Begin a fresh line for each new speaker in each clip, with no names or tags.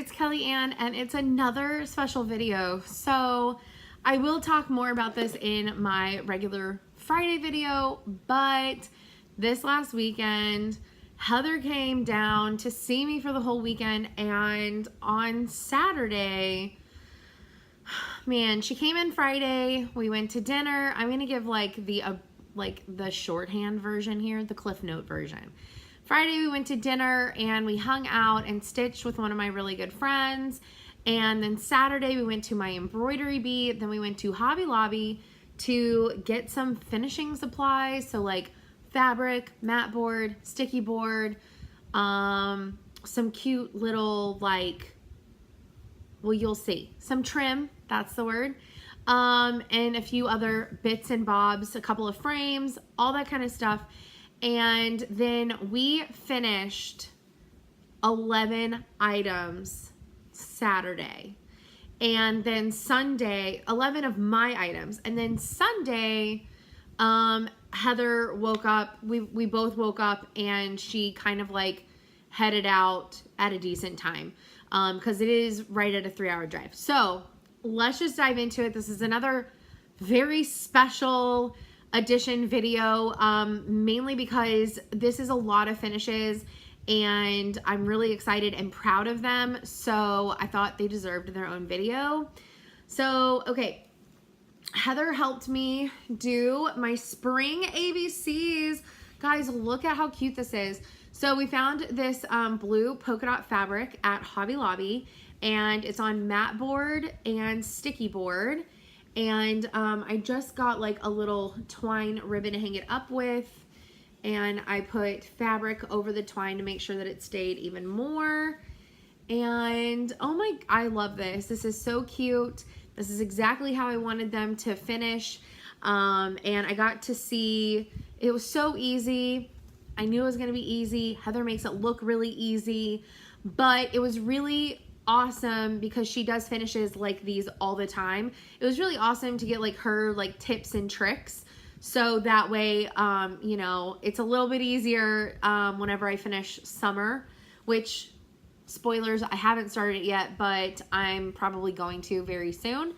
it's Kelly Ann, and it's another special video. So I will talk more about this in my regular Friday video, but this last weekend, Heather came down to see me for the whole weekend, and on Saturday, man, she came in Friday, we went to dinner. I'm gonna give like the shorthand version here, the Cliff Note version. Friday we went to dinner and we hung out and stitched with one of my really good friends. And then Saturday we went to my embroidery bee. Then we went to Hobby Lobby to get some finishing supplies. So like fabric, mat board, sticky board, some cute little like, well, you'll see, some trim, that's the word. And a few other bits and bobs, a couple of frames, all that kind of stuff. And then we finished 11 items Saturday. And then Sunday, 11 of my items. And then Sunday, Heather woke up, we both woke up, and she kind of like headed out at a decent time. Because it is right at a 3-hour drive. So let's just dive into it. This is another very special edition video, mainly because this is a lot of finishes and I'm really excited and proud of them. So I thought they deserved their own video. So, okay. Heather helped me do my spring ABCs. Guys, look at how cute this is. So we found this blue polka dot fabric at Hobby Lobby, and it's on mat board and sticky board. And I just got like a little twine ribbon to hang it up with, and I put fabric over the twine to make sure that it stayed even more. And oh my, I love this. This is so cute. This is exactly how I wanted them to finish. And I got to see, it was so easy. I knew it was gonna be easy. Heather makes it look really easy, but it was really awesome because she does finishes like these all the time. It was really awesome to get like her like tips and tricks, so that way you know, it's a little bit easier whenever I finish summer, which, spoilers, I haven't started it yet, but I'm probably going to very soon.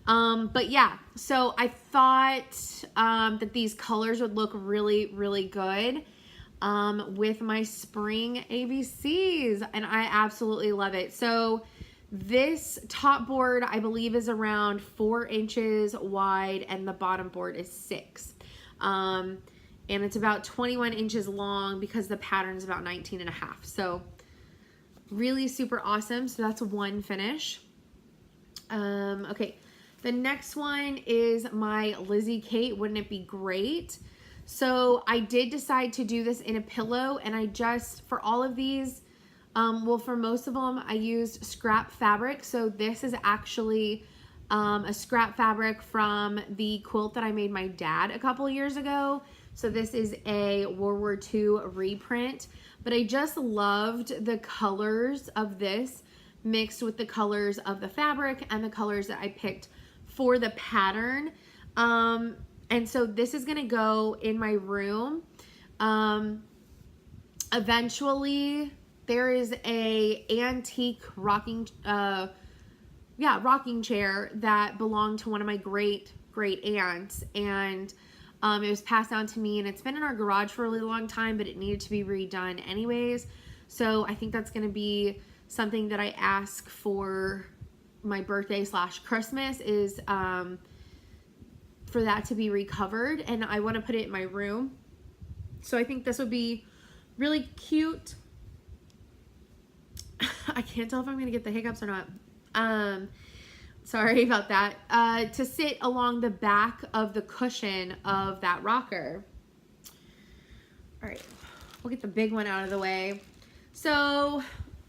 But yeah, so I thought that these colors would look really, really good with my spring ABCs, and I absolutely love it. So this top board, I believe, is around 4 inches wide, and the bottom board is 6. And it's about 21 inches long because the pattern is about 19 and a half. So really super awesome. So that's one finish. Okay, the next one is my Lizzie Kate, Wouldn't It Be Great? So I did decide to do this in a pillow, and I just, for all of these, well, for most of them, I used scrap fabric. So this is actually a scrap fabric from the quilt that I made my dad a couple years ago. So this is a World War II reprint, but I just loved the colors of this mixed with the colors of the fabric and the colors that I picked for the pattern. And so this is gonna go in my room. Eventually, there is a antique rocking chair that belonged to one of my great aunts, and it was passed down to me, and it's been in our garage for a really long time, but it needed to be redone anyways. So I think that's gonna be something that I ask for my birthday / Christmas, is for that to be recovered, and I want to put it in my room. So I think this would be really cute. I can't tell if I'm gonna get the hiccups or not. Sorry about that. To sit along the back of the cushion of that rocker. All right, we'll get the big one out of the way. So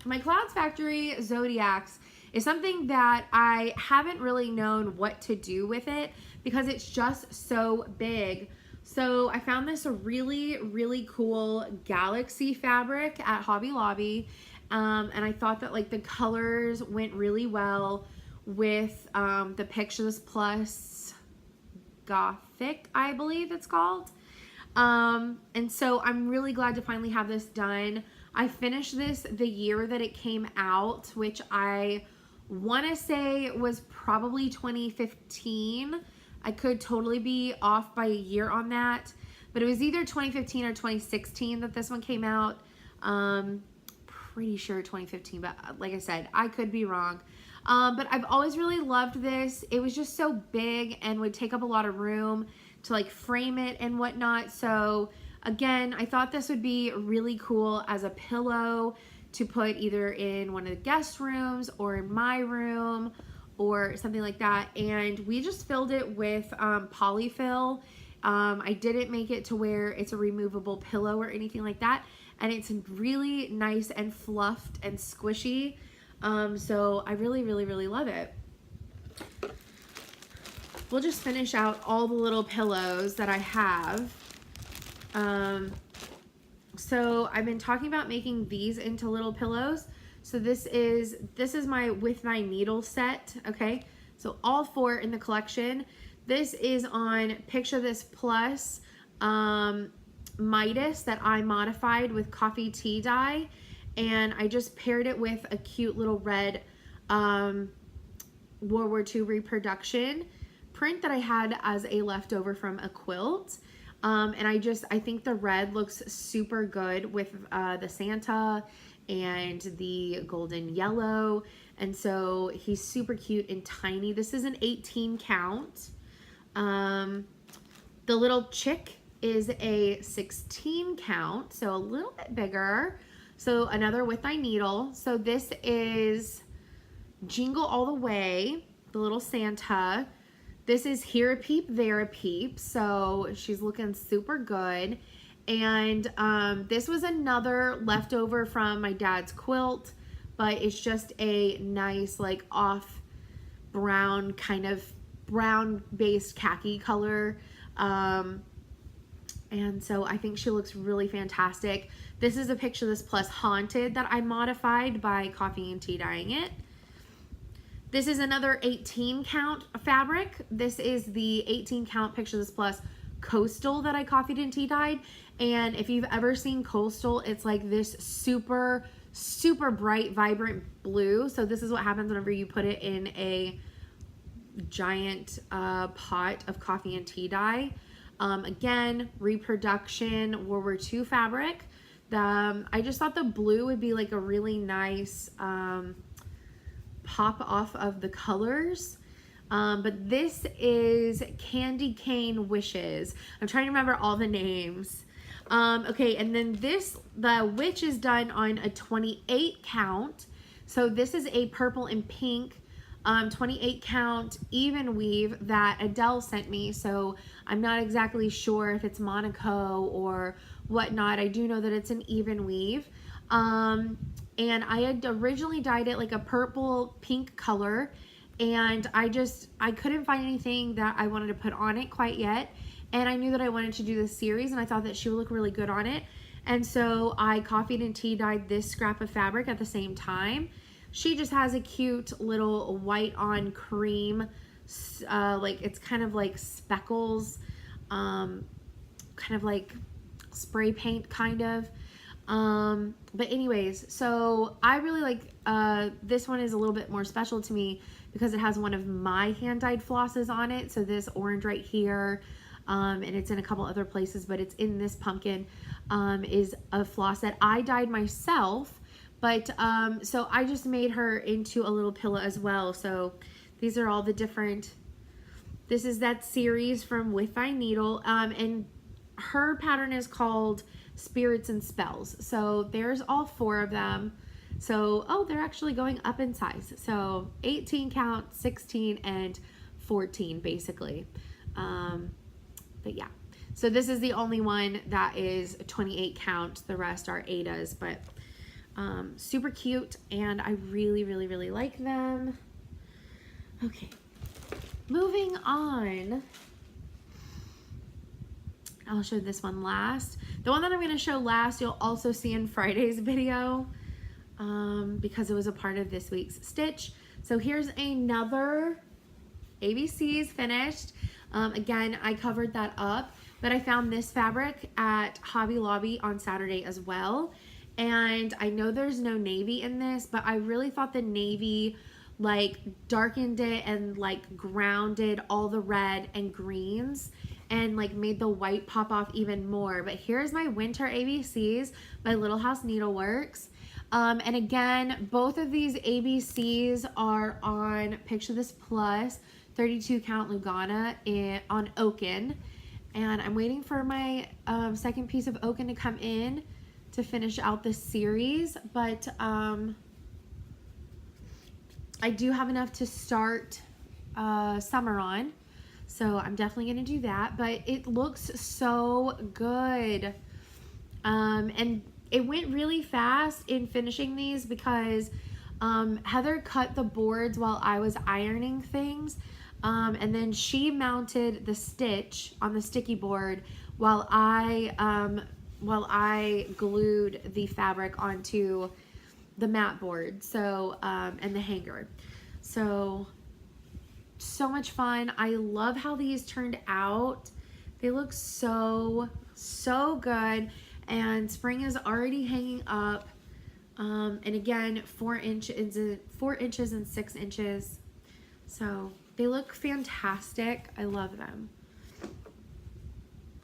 my Clouds Factory Zodiacs is something that I haven't really known what to do with it because it's just so big. So I found this a really, really cool galaxy fabric at Hobby Lobby. And I thought that like the colors went really well with the Pictures Plus Gothic, I believe it's called. And so I'm really glad to finally have this done. I finished this the year that it came out, which I want to say was probably 2015. I could totally be off by a year on that, but it was either 2015 or 2016 that this one came out. Pretty sure 2015, but like I said, I could be wrong. But I've always really loved this. It was just so big and would take up a lot of room to like frame it and whatnot. So again, I thought this would be really cool as a pillow to put either in one of the guest rooms or in my room or something like that. And we just filled it with polyfill. I didn't make it to where it's a removable pillow or anything like that. And it's really nice and fluffed and squishy. So I really, really, really love it. We'll just finish out all the little pillows that I have. So I've been talking about making these into little pillows. So this is my With My Needle set, okay? So all 4 in the collection. This is on Picture This Plus Midas that I modified with coffee tea dye. And I just paired it with a cute little red World War II reproduction print that I had as a leftover from a quilt. And I think the red looks super good with the Santa and the golden yellow. And so he's super cute and tiny. This is an 18 count. The little chick is a 16 count, so a little bit bigger. So another With My Needle. So this is Jingle All the Way, the little Santa. This is Here a Peep, There a Peep. So she's looking super good. And this was another leftover from my dad's quilt, but it's just a nice like off brown, kind of brown based khaki color. And so I think she looks really fantastic. This is a Picture This Plus Haunted that I modified by coffee and tea dyeing it. This is another 18 count fabric. This is the 18 count Picture This Plus Coastal that I coffeed and tea dyed. And if you've ever seen Coastal, it's like this super, super bright, vibrant blue. So this is what happens whenever you put it in a giant pot of coffee and tea dye. Again, reproduction World War II fabric. I just thought the blue would be like a really nice pop off of the colors. But this is Candy Cane Wishes. I'm trying to remember all the names. Okay, and then the witch is done on a 28 count. So this is a purple and pink 28 count even weave that Adele sent me. So I'm not exactly sure if it's Monaco or whatnot. I do know that it's an even weave. And I had originally dyed it like a purple pink color, and I couldn't find anything that I wanted to put on it quite yet. And I knew that I wanted to do this series, and I thought that she would look really good on it. And so I coffeed and tea dyed this scrap of fabric at the same time. She just has a cute little white on cream, like it's kind of like speckles, kind of like spray paint kind of. But anyways, so I really like, this one is a little bit more special to me because it has one of my hand dyed flosses on it. So this orange right here, and it's in a couple other places, but it's in this pumpkin, is a floss that I dyed myself. But, so I just made her into a little pillow as well. So these are all the different, this is that series from With My Needle. And her pattern is called Spirits and Spells. So there's all 4 of them. So, oh, they're actually going up in size. So 18 count, 16, and 14 basically. But yeah, so this is the only one that is 28 count. The rest are Adas, but super cute, and I really, really, really like them. Okay, moving on. I'll show this one last. The one that I'm going to show last, you'll also see in Friday's video, because it was a part of this week's stitch. So here's another ABCs finished. Again, I covered that up, but I found this fabric at Hobby Lobby on Saturday as well. And I know there's no navy in this, but I really thought the navy like darkened it and like grounded all the red and greens and like made the white pop off even more. But here's my winter ABCs by Little House Needleworks. And again, both of these ABCs are on Picture This Plus 32 count Lugana on Oaken. And I'm waiting for my second piece of Oaken to come in to finish out this series. But I do have enough to start summer on. So I'm definitely going to do that. But it looks so good. And it went really fast in finishing these because Heather cut the boards while I was ironing things. And then she mounted the stitch on the sticky board while I glued the fabric onto the mat board. So, and the hanger. So much fun. I love how these turned out. They look so good. And spring is already hanging up. And again, 4 inches and 6 inches. So they look fantastic. I love them.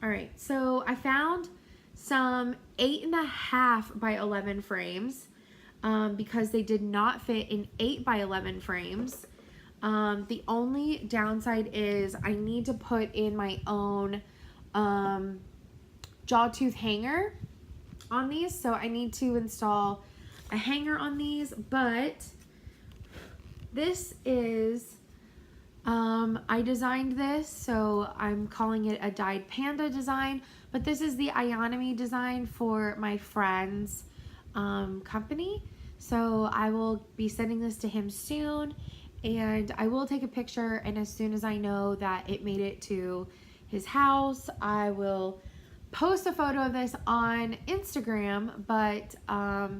All right, so I found some 8.5 by 11 frames because they did not fit in 8 by 11 frames. The only downside is I need to put in my own jawtooth hanger on these, so I need to install a hanger on these. But this is I designed this, so I'm calling it a dyed panda design, but this is the Ionomy design for my friend's company. So I will be sending this to him soon, and I will take a picture, and as soon as I know that it made it to his house, I will post a photo of this on Instagram. But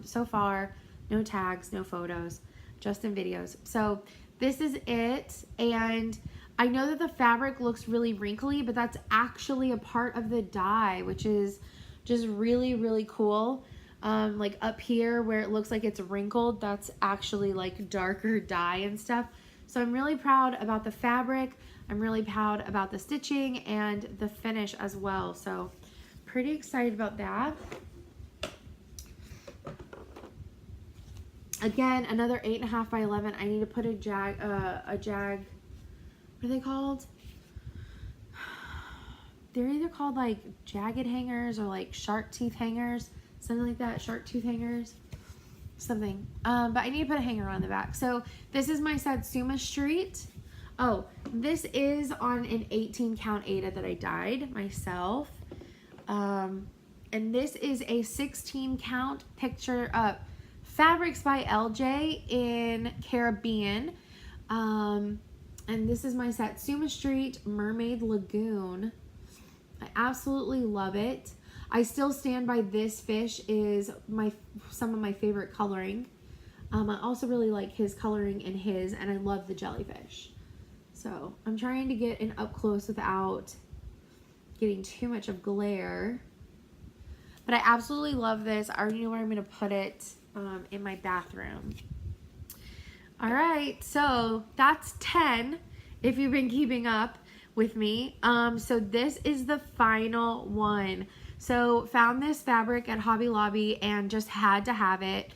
so far, no tags, no photos, just in videos. So this is it, and I know that the fabric looks really wrinkly, but that's actually a part of the dye, which is just really cool. Like up here where it looks like it's wrinkled, that's actually like darker dye and stuff. So I'm really proud about the fabric. I'm really proud about the stitching and the finish as well. So pretty excited about that. Again, another 8.5 by 11. I need to put a jag, what are they called? They're either called like jagged hangers or like shark teeth hangers, something like that, shark tooth hangers, something. But I need to put a hanger on the back. So this is my Satsuma Street. Oh, this is on an 18 count Aida that I dyed myself. And this is a 16 count picture up. Fabrics by LJ in Caribbean. And this is my Satsuma Street Mermaid Lagoon. I absolutely love it. I still stand by this fish is some of my favorite coloring. I also really like his coloring in his, and I love the jellyfish. So I'm trying to get an up close without getting too much of glare. But I absolutely love this. I already know where I'm going to put it. In my bathroom. All right, so that's 10 if you've been keeping up with me. So this is the final one. So found this fabric at Hobby Lobby and just had to have it.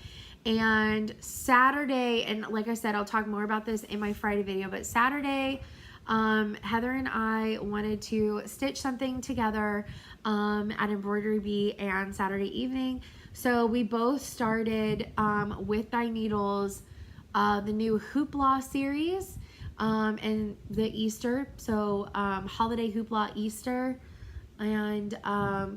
And Saturday, and like I said, I'll talk more about this in my Friday video, but Saturday, Heather and I wanted to stitch something together at Embroidery Bee and Saturday evening. So we both started with Dye Needles the new Hoopla series and the Easter, so Holiday Hoopla Easter, and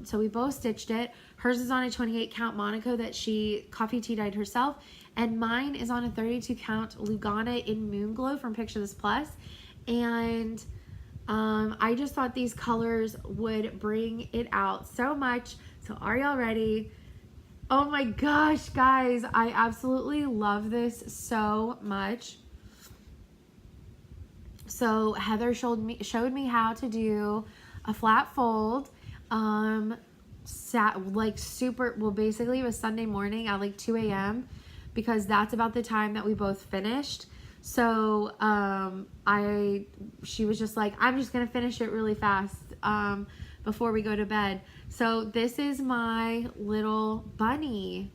so we both stitched it. Hers is on a 28 count Monaco that she coffee tea dyed herself, and mine is on a 32 count Lugana in Moonglow from Picture This Plus. And I just thought these colors would bring it out so much. So are y'all ready? Oh my gosh, guys, I absolutely love this so much. So Heather showed me how to do a flat fold. like super, well, basically it was Sunday morning at like 2 a.m. because that's about the time that we both finished. So she was just like, I'm just gonna finish it really fast before we go to bed. So this is my little bunny.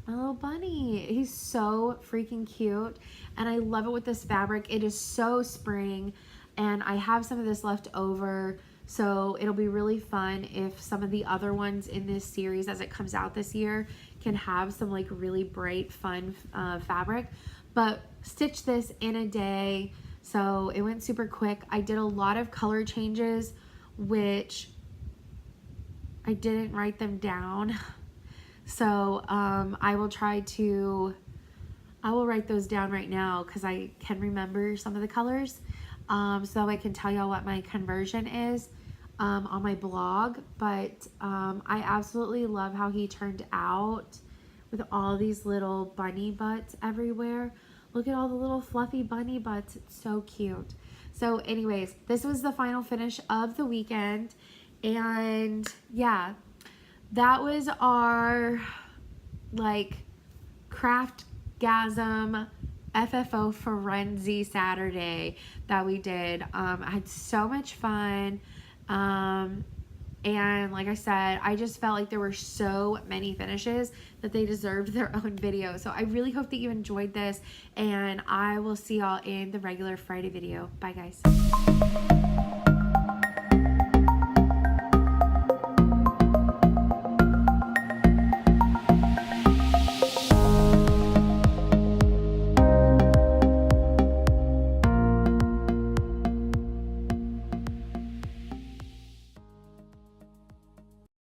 My little bunny. He's so freaking cute, and I love it with this fabric. It is so spring, and I have some of this left over, so it'll be really fun if some of the other ones in this series as it comes out this year can have some like really bright, fun fabric. But stitched this in a day, so it went super quick. I did a lot of color changes, which I didn't write them down. So I will write those down right now because I can remember some of the colors, so I can tell y'all what my conversion is on my blog. But I absolutely love how he turned out with all these little bunny butts everywhere. Look at all the little fluffy bunny butts. It's so cute. So anyways, this was the final finish of the weekend, and yeah, that was our like Craftgasm FFO Frenzy Saturday that we did. I had so much fun. And like I said, I just felt like there were so many finishes that they deserved their own video. So I really hope that you enjoyed this, and I will see y'all in the regular Friday video. Bye guys.